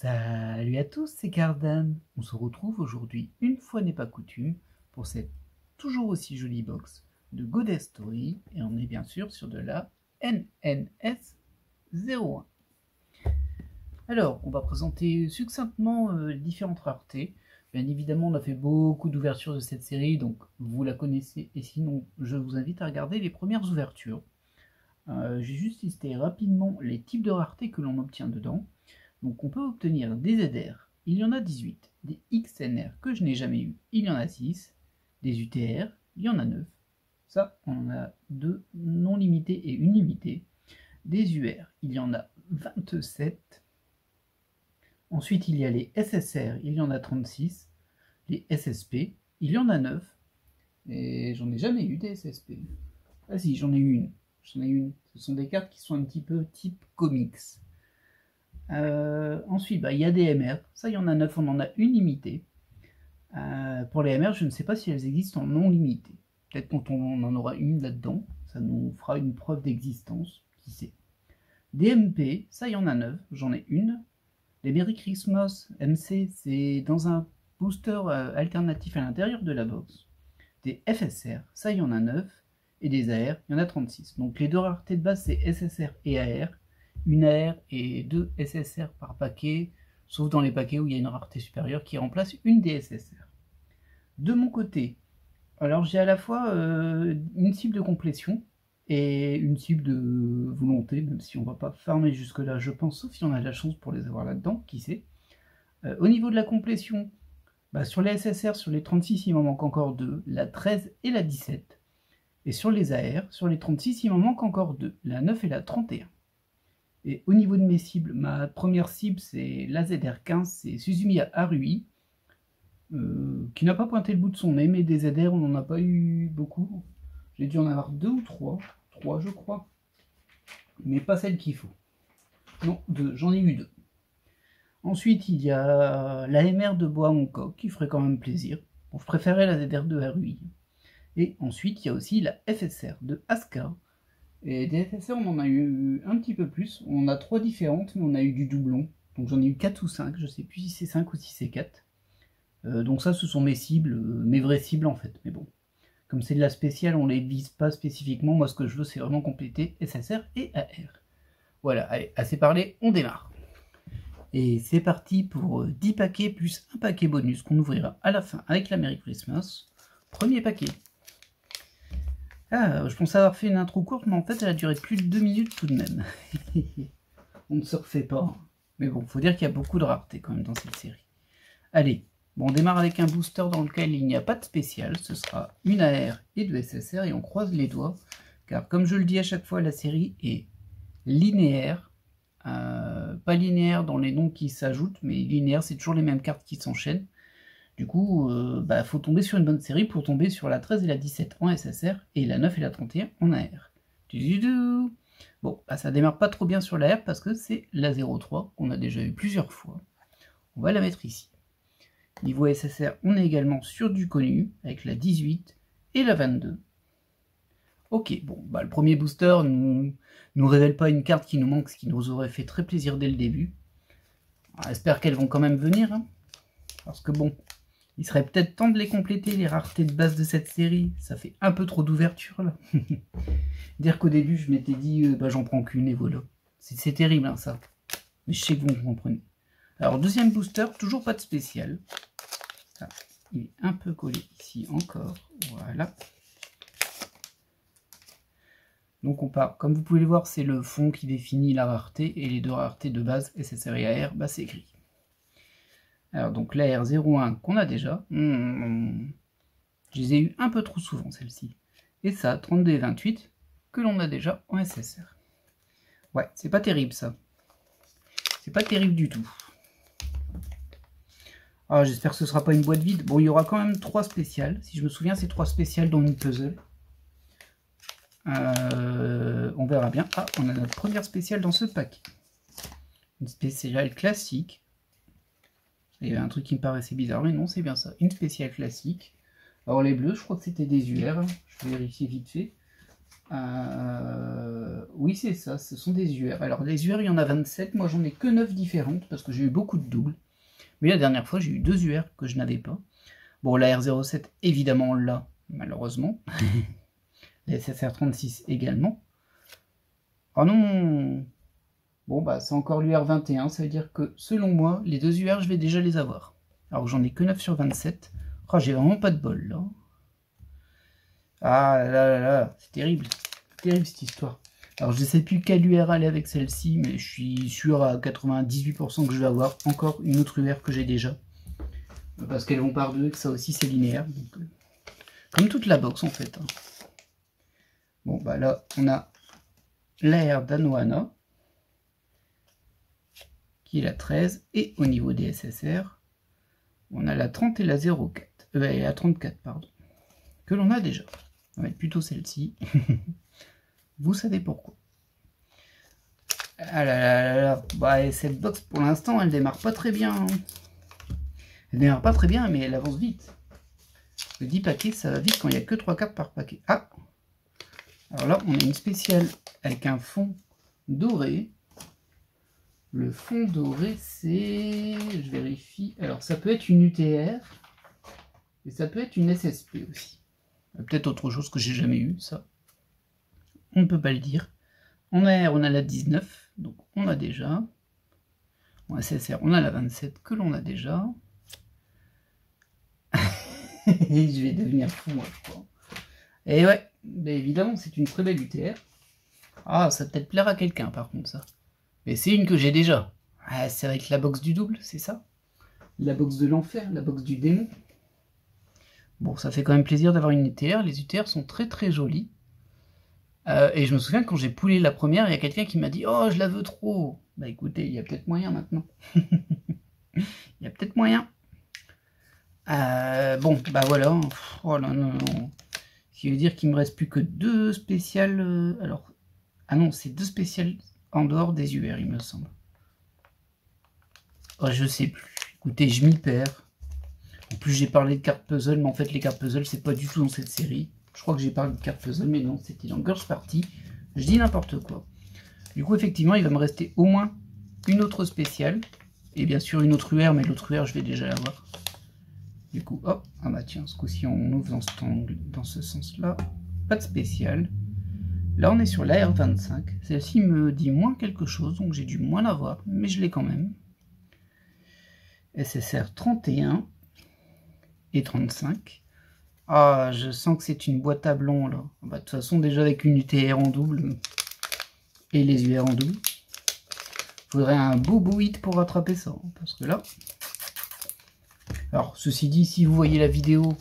Salut à tous, c'est Cardan. On se retrouve aujourd'hui, une fois n'est pas coutume, pour cette toujours aussi jolie box de Goddess Story, et on est bien sûr sur de la NNS 01. Alors, on va présenter succinctement les différentes raretés. Bien évidemment, on a fait beaucoup d'ouvertures de cette série, donc vous la connaissez, et sinon, je vous invite à regarder les premières ouvertures. J'ai juste listé rapidement les types de raretés que l'on obtient dedans. Donc on peut obtenir des ZR, il y en a 18, des XNR que je n'ai jamais eu, il y en a 6, des UTR, il y en a 9, ça on en a 2 non limités et une limitée, des UR, il y en a 27, ensuite il y a les SSR, il y en a 36, les SSP, il y en a 9, et j'en ai jamais eu des SSP. Ah si, j'en ai une, ce sont des cartes qui sont un petit peu type comics. Ensuite, il y a des MR, ça il y en a 9, on en a une limitée. Pour les MR, je ne sais pas si elles existent en non limité. Peut-être quand on en aura une là-dedans, ça nous fera une preuve d'existence, qui sait. Des MP, ça il y en a 9, j'en ai une. Les Merry Christmas MC, c'est dans un booster alternatif à l'intérieur de la box. Des FSR, ça il y en a 9. Et des AR, il y en a 36. Donc les deux raretés de base, c'est SSR et AR. Une AR et 2 SSR par paquet, sauf dans les paquets où il y a une rareté supérieure qui remplace une des SSR. De mon côté, alors j'ai à la fois une cible de complétion et une cible de volonté, même si on va pas farmer jusque là, je pense, sauf si on a de la chance pour les avoir là-dedans, qui sait. Au niveau de la complétion, sur les SSR, sur les 36, il m'en manque encore 2, la 13 et la 17. Et sur les AR, sur les 36, il m'en manque encore 2, la 9 et la 31. Et au niveau de mes cibles, ma première cible c'est la ZR15, c'est Suzumiya Harui, qui n'a pas pointé le bout de son nez, mais des ZR on n'en a pas eu beaucoup. J'ai dû en avoir 2 ou 3, 3 je crois, mais pas celle qu'il faut. Non, 2, j'en ai eu 2. Ensuite il y a la MR de Bois Hancock, qui ferait quand même plaisir. Bon, je préférais la ZR de Harui. Et ensuite il y a aussi la FSR de Asuka. Et des FSR, on en a eu un petit peu plus. On en a 3 différentes, mais on a eu du doublon. Donc j'en ai eu 4 ou 5, je sais plus si c'est 5 ou si c'est 4. Donc ça, ce sont mes cibles, mes vraies cibles en fait. Mais bon, comme c'est de la spéciale, on les vise pas spécifiquement. Moi, ce que je veux, c'est vraiment compléter SSR et AR. Voilà, allez, assez parlé, on démarre. Et c'est parti pour 10 paquets plus un paquet bonus qu'on ouvrira à la fin avec la Merry Christmas. Premier paquet. Ah, je pensais avoir fait une intro courte, mais en fait, elle a duré plus de 2 minutes tout de même. On ne se refait pas. Mais bon, faut dire qu'il y a beaucoup de rareté quand même dans cette série. Allez, bon, on démarre avec un booster dans lequel il n'y a pas de spécial. Ce sera une AR et 2 SSR et on croise les doigts. Car comme je le dis à chaque fois, la série est linéaire. Pas linéaire dans les noms qui s'ajoutent, mais linéaire, c'est toujours les mêmes cartes qui s'enchaînent. Du coup, faut tomber sur une bonne série pour tomber sur la 13 et la 17 en SSR et la 9 et la 31 en AR. Bon, ça démarre pas trop bien sur l'AR parce que c'est la 03 qu'on a déjà eu plusieurs fois. On va la mettre ici. Niveau SSR, on est également sur du connu avec la 18 et la 22. Ok, bon, le premier booster nous révèle pas une carte qui nous manque, ce qui nous aurait fait très plaisir dès le début. J'espère qu'elles vont quand même venir, hein, parce que bon, il serait peut-être temps de les compléter, les raretés de base de cette série. Ça fait un peu trop d'ouverture, là. Dire qu'au début, je m'étais dit, j'en prends qu'une, et voilà. C'est terrible, hein, ça. Mais je sais que vous comprenez. Alors, deuxième booster, toujours pas de spécial. Ça, il est un peu collé ici encore. Voilà. Donc, on part. Comme vous pouvez le voir, c'est le fond qui définit la rareté. Et les deux raretés de base, SSR et AR, c'est gris. Alors donc la R01 qu'on a déjà, je les ai eu un peu trop souvent celle-ci. Et ça, 32 et 28, que l'on a déjà en SSR. Ouais, c'est pas terrible ça. C'est pas terrible du tout. Alors j'espère que ce sera pas une boîte vide. Bon, il y aura quand même 3 spéciales. Si je me souviens, c'est 3 spéciales dans une puzzle. On verra bien. Ah, on a notre première spéciale dans ce paquet. Une spéciale classique. Il y avait un truc qui me paraissait bizarre, mais non, c'est bien ça. Une spéciale classique. Alors les bleus, je crois que c'était des UR. Je vais vérifier vite fait. Oui, c'est ça, ce sont des UR. Alors, les UR, il y en a 27. Moi, j'en ai que 9 différentes parce que j'ai eu beaucoup de doubles. Mais la dernière fois, j'ai eu 2 UR que je n'avais pas. Bon, la R07, évidemment, on l'a, malheureusement. La SSR36 également. Oh non! Bon, bah, c'est encore l'UR21. Ça veut dire que, selon moi, les 2 UR, je vais déjà les avoir. Alors que j'en ai que 9 sur 27. Oh, j'ai vraiment pas de bol, là. Ah là là là, c'est terrible. Terrible cette histoire. Alors je ne sais plus quelle UR aller avec celle-ci, mais je suis sûr à 98% que je vais avoir encore une autre UR que j'ai déjà. Parce qu'elles vont par deux et que ça aussi c'est linéaire. Donc, comme toute la box en fait. Hein. Bon bah là on a la R d'Anohana, qui est la 13, et au niveau des SSR, on a la 30 et la 04. Et la 34, pardon. Que l'on a déjà. On va mettre plutôt celle-ci. Vous savez pourquoi. Ah là là là là. Bah, cette box pour l'instant elle démarre pas très bien. Hein. Elle démarre pas très bien mais elle avance vite. Le 10 paquets ça va vite quand il n'y a que 3 cartes par paquet. Ah. Alors là on a une spéciale avec un fond doré. Le fond doré c'est... Je vérifie. Alors ça peut être une UTR. Et ça peut être une SSP aussi. Peut-être autre chose que j'ai jamais eu ça. On ne peut pas le dire. En AR, on a la 19, donc on a déjà. En SSR, on a la 27 que l'on a déjà. Et je vais devenir fou, moi, je crois. Et ouais, mais évidemment, c'est une très belle UTR. Ah, ça peut-être plaire à quelqu'un, par contre, ça. Mais c'est une que j'ai déjà. Ah, c'est avec la box du double, c'est ça? La box de l'enfer, la box du démon. Bon, ça fait quand même plaisir d'avoir une UTR. Les UTR sont très très jolies. Et je me souviens quand j'ai poulé la première, il y a quelqu'un qui m'a dit « Oh, je la veux trop !» Bah écoutez, il y a peut-être moyen maintenant. Il y a peut-être moyen. Bon, bah voilà. Oh là non, non. Ce qui veut dire qu'il me reste plus que 2 spéciales. Alors, ah non, c'est 2 spéciales en dehors des UR, il me semble. Oh, je sais plus. Écoutez, je m'y perds. En plus, j'ai parlé de cartes puzzle, mais en fait, les cartes puzzle, c'est pas du tout dans cette série. Je crois que j'ai parlé de cartes puzzle, mais non, c'était dans Girls Party. Je dis n'importe quoi. Du coup, effectivement, il va me rester au moins une autre spéciale. Et bien sûr, une autre UR, mais l'autre UR, je vais déjà l'avoir. Du coup, hop, ah bah tiens, ce coup-ci, on ouvre dans cet angle, dans ce sens-là. Pas de spécial. Là, on est sur la R25. Celle-ci me dit moins quelque chose, donc j'ai dû moins l'avoir, mais je l'ai quand même. SSR 31 et 35. Ah, je sens que c'est une boîte à blanc, là. Bah, de toute façon, déjà avec une UTR en double et les UR en double, faudrait un beau hit pour rattraper ça. Parce que là... Alors, ceci dit, si vous voyez la vidéo,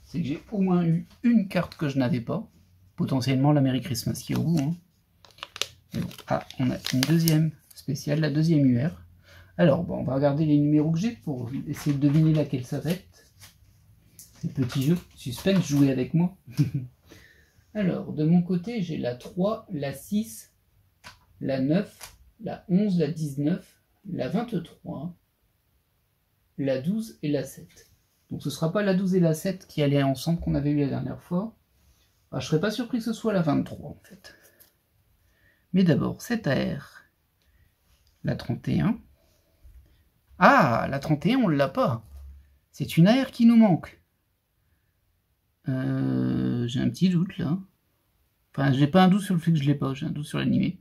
c'est que j'ai au moins eu une carte que je n'avais pas. Potentiellement la Merry Christmas qui est au bout. Hein. Mais bon. Ah, on a une deuxième spéciale, la deuxième UR. Alors, bon, on va regarder les numéros que j'ai pour essayer de deviner laquelle ça va être. Ces petits jeux. Suspense, jouez avec moi. Alors, de mon côté, j'ai la 3, la 6, la 9, la 11, la 19, la 23, la 12 et la 7. Donc ce ne sera pas la 12 et la 7 qui allaient ensemble qu'on avait eu la dernière fois. Ah, je ne serais pas surpris que ce soit la 23 en fait. Mais d'abord, cette AR. La 31. Ah, la 31, on ne l'a pas. C'est une AR qui nous manque. J'ai un petit doute là. Enfin, j'ai pas un doute sur le fait que je l'ai pas, j'ai un doute sur l'animé.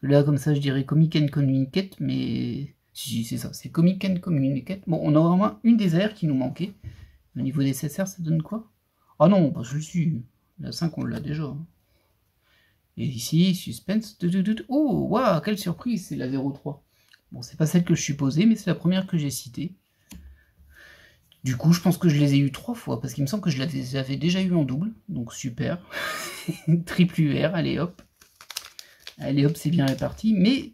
Là, comme ça, je dirais Comic and Communicate, mais... Si, c'est ça, c'est Comic and Communicate. Bon, on a vraiment une des AR qui nous manquait. Au niveau des SSR, ça donne quoi? Ah non, bah, je le suis. La 5, on l'a déjà. Et ici, Suspense. Oh, waouh, quelle surprise, c'est la 03. Bon, c'est pas celle que je supposais, mais c'est la première que j'ai citée. Du coup, je pense que je les ai eu 3 fois, parce qu'il me semble que je les avais déjà eu en double. Donc, super. Triple UR, allez hop. Allez hop, c'est bien réparti. Mais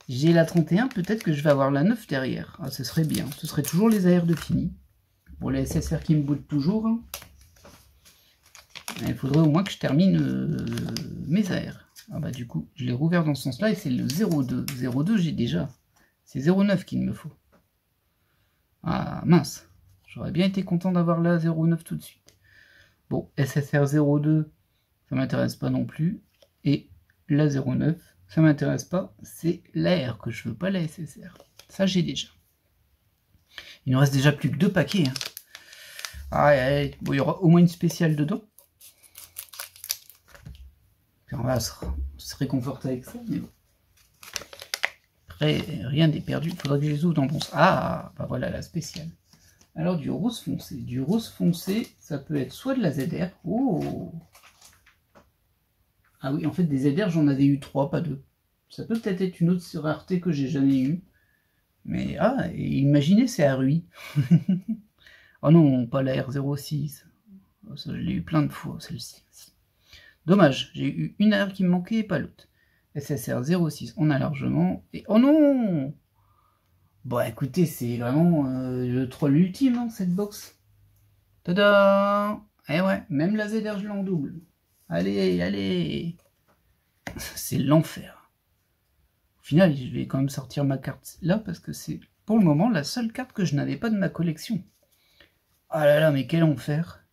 j'ai la 31, peut-être que je vais avoir la 9 derrière. Ah, ce serait bien. Ce serait toujours les AR de fini. Pour les SSR qui me boutent toujours. Hein. Il faudrait au moins que je termine mes AR. Ah bah du coup, je l'ai rouvert dans ce sens-là et c'est le 02. 02, j'ai déjà. C'est 09 qu'il me faut. Ah mince. J'aurais bien été content d'avoir la 09 tout de suite. Bon, SSR 02, ça m'intéresse pas non plus. Et la 09, ça m'intéresse pas, c'est la R que je veux, pas la SSR. Ça, j'ai déjà. Il nous reste déjà plus que 2 paquets. Hein. Allez, bon, il y aura au moins une spéciale dedans. Puis on va se réconforter avec ça, mais bon. Après, rien n'est perdu. Il faudra que je les ouvre dans le bon sens. Ah, bah voilà la spéciale. Alors, du rose foncé. Du rose foncé, ça peut être soit de la ZR. Oh! Ah oui, en fait, des ZR, j'en avais eu 3, pas 2. Ça peut peut-être être une autre rareté que j'ai jamais eue. Mais, ah, imaginez, c'est à Rui. Oh non, pas la R06. Ça, je l'ai eu plein de fois, celle-ci. Dommage, j'ai eu une AR qui me manquait et pas l'autre. SSR 06, on a largement. Et oh non! Bon, écoutez, c'est vraiment le troll ultime, hein, cette box. Tada! Eh ouais, même la ZR, je l'ai en double. Allez, allez! C'est l'enfer. Au final, je vais quand même sortir ma carte là, parce que c'est pour le moment la seule carte que je n'avais pas de ma collection. Ah là là, mais quel enfer!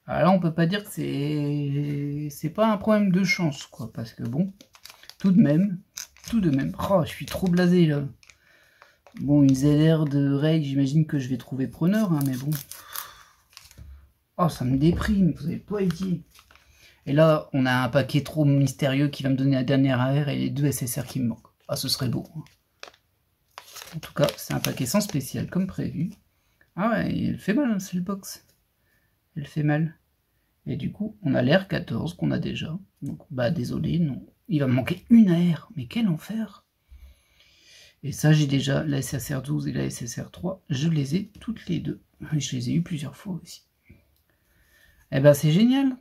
Alors là, on peut pas dire que c'est pas un problème de chance, quoi, parce que bon, tout de même, oh, je suis trop blasé, là. Bon, une ZR de Rage, j'imagine que je vais trouver preneur, hein, mais bon. Oh, ça me déprime, vous avez pas idée. Et là, on a un paquet trop mystérieux qui va me donner la dernière AR et les 2 SSR qui me manquent. Ah, ce serait beau. Hein. En tout cas, c'est un paquet sans spécial, comme prévu. Ah ouais, elle fait mal, hein, cette box. Elle fait mal. Et du coup, on a l'air 14 qu'on a déjà. Donc, bah désolé, non. Il va me manquer une AR. Mais quel enfer! Et ça, j'ai déjà la SSR 12 et la SSR 3. Je les ai toutes les deux. Je les ai eu plusieurs fois aussi. Eh ben, c'est génial!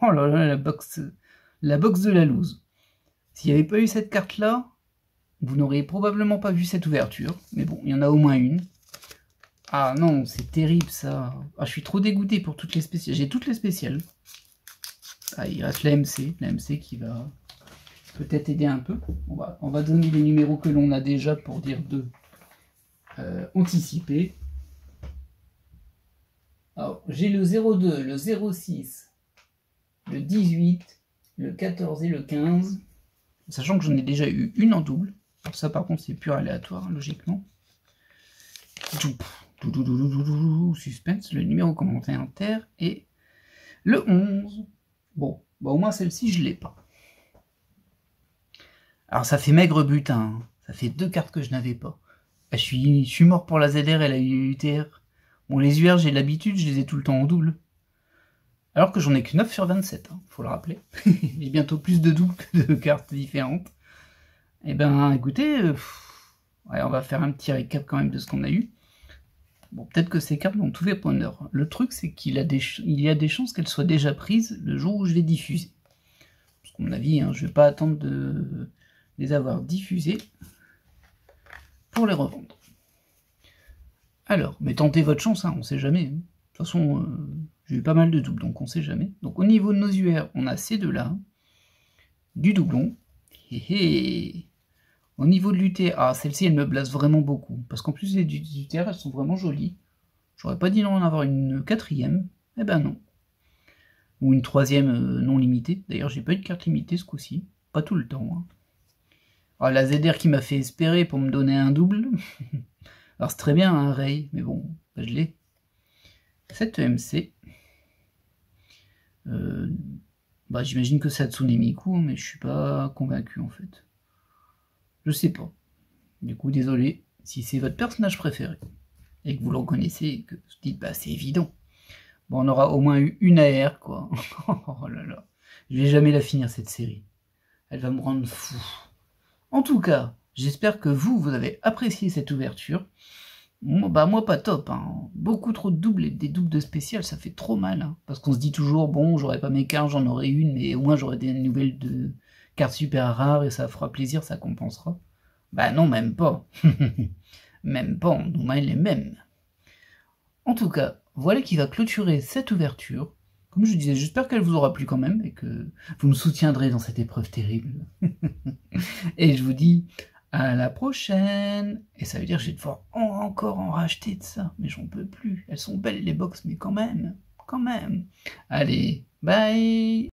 Oh là là, la box de la loose. S'il n'y avait pas eu cette carte-là, vous n'auriez probablement pas vu cette ouverture. Mais bon, il y en a au moins une. Ah non, c'est terrible ça. Ah, je suis trop dégoûté pour toutes les spéciales. J'ai toutes les spéciales. Ah, il reste la MC qui va peut-être aider un peu. On va donner les numéros que l'on a déjà pour dire de anticiper. Alors, j'ai le 02, le 06, le 18, le 14 et le 15. Sachant que j'en ai déjà eu une en double. Ça par contre c'est pur aléatoire, hein, logiquement. Suspense, le numéro commenté inter et le 11. Bon, bah au moins celle-ci je l'ai pas. Alors ça fait maigre butin, hein. Ça fait 2 cartes que je n'avais pas. Je suis mort pour la ZR et la UTR. Bon, les UR j'ai l'habitude, je les ai tout le temps en double. Alors que j'en ai que 9 sur 27, hein, faut le rappeler. J'ai bientôt plus de doubles que de cartes différentes. Et ben écoutez, ouais, on va faire un petit récap quand même de ce qu'on a eu. Bon, peut-être que ces cartes vont tout faire preneur. Le truc, c'est qu'il y a des chances qu'elles soient déjà prises le jour où je vais diffuser. Parce qu'à mon avis, hein, je ne vais pas attendre de les avoir diffusées pour les revendre. Alors, mais tentez votre chance, hein, on ne sait jamais. De toute façon, j'ai eu pas mal de doubles, donc on ne sait jamais. Donc au niveau de nos UR, on a ces deux-là. Du doublon. Au niveau de l'UTR, celle-ci, elle me blase vraiment beaucoup. Parce qu'en plus, les UTR, elles sont vraiment jolies. J'aurais pas dit non en avoir une 4e. Eh ben non. Ou une 3e non limitée. D'ailleurs, j'ai pas eu de carte limitée ce coup-ci. Pas tout le temps. Hein. Alors, la ZR qui m'a fait espérer pour me donner un double. Alors, c'est très bien, un Ray. Mais bon, bah, je l'ai. Cette EMC. Bah, j'imagine que c'est Hatsune Miku, mais je suis pas convaincu en fait. Je sais pas. Du coup, désolé, si c'est votre personnage préféré, et que vous le reconnaissez, et que vous dites, bah c'est évident. Bon, on aura au moins eu une AR, quoi. Oh là là. Je vais jamais la finir, cette série. Elle va me rendre fou. En tout cas, j'espère que vous avez apprécié cette ouverture. Bah moi pas top, hein. Beaucoup trop de doubles et des doubles de spécial, ça fait trop mal. Hein. Parce qu'on se dit toujours, bon, j'aurais pas mes cartes, j'en aurais une, mais au moins j'aurais des nouvelles de cartes super rares et ça fera plaisir, ça compensera. Bah non, même pas. Même pas, on nous met les mêmes. En tout cas, voilà qui va clôturer cette ouverture. Comme je disais, j'espère qu'elle vous aura plu quand même et que vous me soutiendrez dans cette épreuve terrible. Et je vous dis à la prochaine. Et ça veut dire que je vais devoir encore en racheter de ça. Mais j'en peux plus. Elles sont belles les box, mais quand même. Quand même. Allez, Bye!